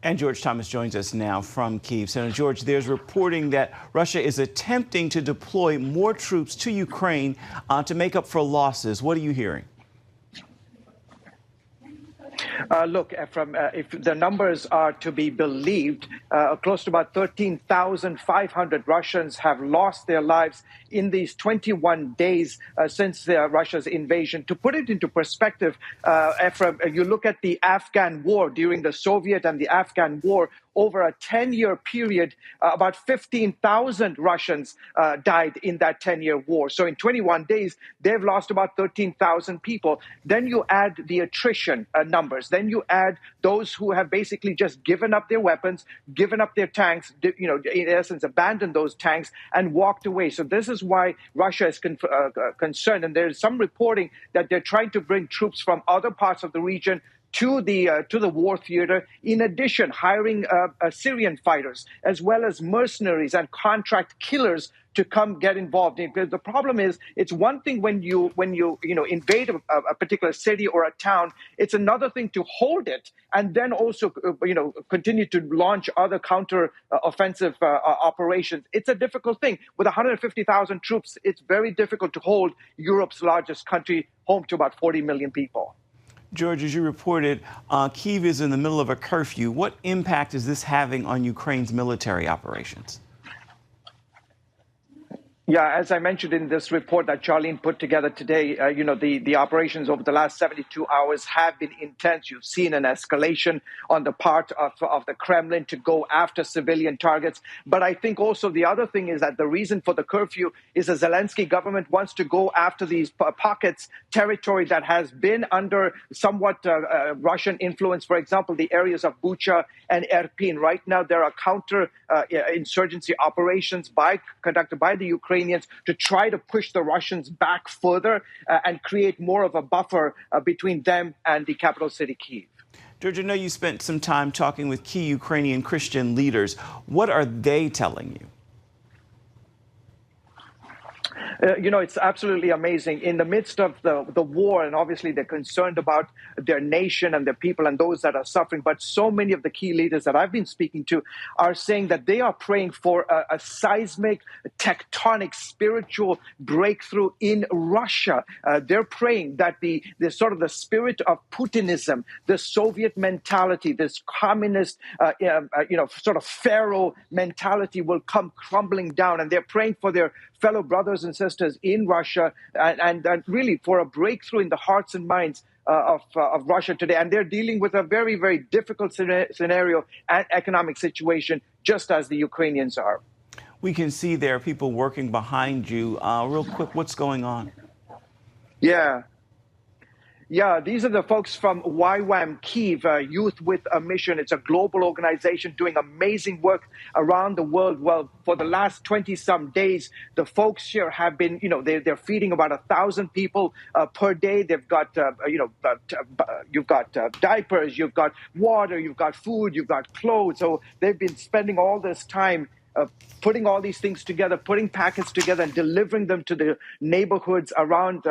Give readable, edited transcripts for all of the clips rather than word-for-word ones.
And George Thomas joins us now from Kyiv. Senator George, there's reporting that Russia is attempting to deploy more troops to Ukraine to make up for losses. What are you hearing? Look, Ephraim, if the numbers are to be believed, close to about 13,500 Russians have lost their lives in these 21 days since Russia's invasion. To put it into perspective, Ephraim, you look at the Afghan war during the Soviet and the Afghan war, over a 10-year period, about 15,000 Russians died in that 10-year war. So in 21 days, they've lost about 13,000 people. Then you add the attrition numbers. Then you add those who have basically just given up their weapons, given up their tanks, in essence, abandoned those tanks and walked away. So this is why Russia is concerned. And there's some reporting that they're trying to bring troops from other parts of the region to the war theater, in addition, hiring Syrian fighters, as well as mercenaries and contract killers to come get involved. Because the problem is, it's one thing when you invade a particular city or a town. It's another thing to hold it and then also continue to launch other counter offensive operations. It's a difficult thing. With 150,000 troops, it's very difficult to hold Europe's largest country, home to about 40 million people. George, as you reported, Kyiv is in the middle of a curfew. What impact is this having on Ukraine's military operations? Yeah, as I mentioned in this report that Charlene put together today, the operations over the last 72 hours have been intense. You've seen an escalation on the part of the Kremlin to go after civilian targets. But I think also the other thing is that the reason for the curfew is the Zelensky government wants to go after these pockets, territory that has been under somewhat Russian influence. For example, the areas of Bucha and Irpin. Right now, there are counter-insurgency operations conducted by the Ukrainians to try to push the Russians back further and create more of a buffer between them and the capital city, Kyiv. George, I know you spent some time talking with key Ukrainian Christian leaders. What are they telling you? It's absolutely amazing. In the midst of the war, and obviously they're concerned about their nation and their people and those that are suffering, but so many of the key leaders that I've been speaking to are saying that they are praying for a seismic, tectonic, spiritual breakthrough in Russia. They're praying that the sort of the spirit of Putinism, the Soviet mentality, this communist, sort of pharaoh mentality will come crumbling down. And they're praying for their fellow brothers and sisters in Russia and really for a breakthrough in the hearts and minds of Russia today. And they're dealing with a very, very difficult scenario and economic situation, just as the Ukrainians are. We can see there are people working behind you. Real quick, what's going on? Yeah, these are the folks from YWAM Kyiv, Youth with a Mission. It's a global organization doing amazing work around the world. Well, for the last 20-some days, the folks here have been, they're feeding about 1,000 people per day. They've got, you've got diapers, you've got water, you've got food, you've got clothes. So they've been spending all this time putting all these things together, putting packets together and delivering them to the neighborhoods around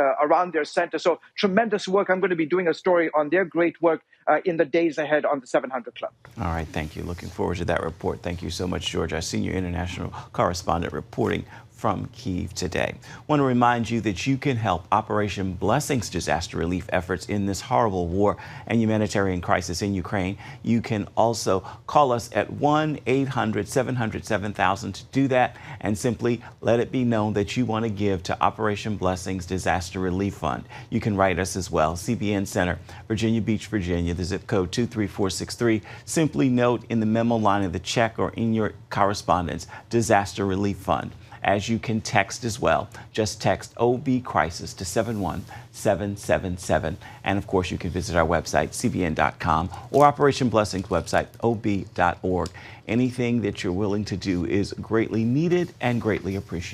their center. So tremendous work. I'm going to be doing a story on their great work in the days ahead on the 700 Club. All right. Thank you. Looking forward to that report. Thank you so much, George, our senior international correspondent reporting from Kyiv today. I want to remind you that you can help Operation Blessing's disaster relief efforts in this horrible war and humanitarian crisis in Ukraine. You can also call us at 1-800-700-7000 to do that and simply let it be known that you want to give to Operation Blessing's Disaster Relief Fund. You can write us as well, CBN Center, Virginia Beach, Virginia, the zip code 23463. Simply note in the memo line of the check or in your correspondence, Disaster Relief Fund. As you can text as well, just text OB Crisis to 71777. And of course, you can visit our website, cbn.com, or Operation Blessing's website, ob.org. Anything that you're willing to do is greatly needed and greatly appreciated.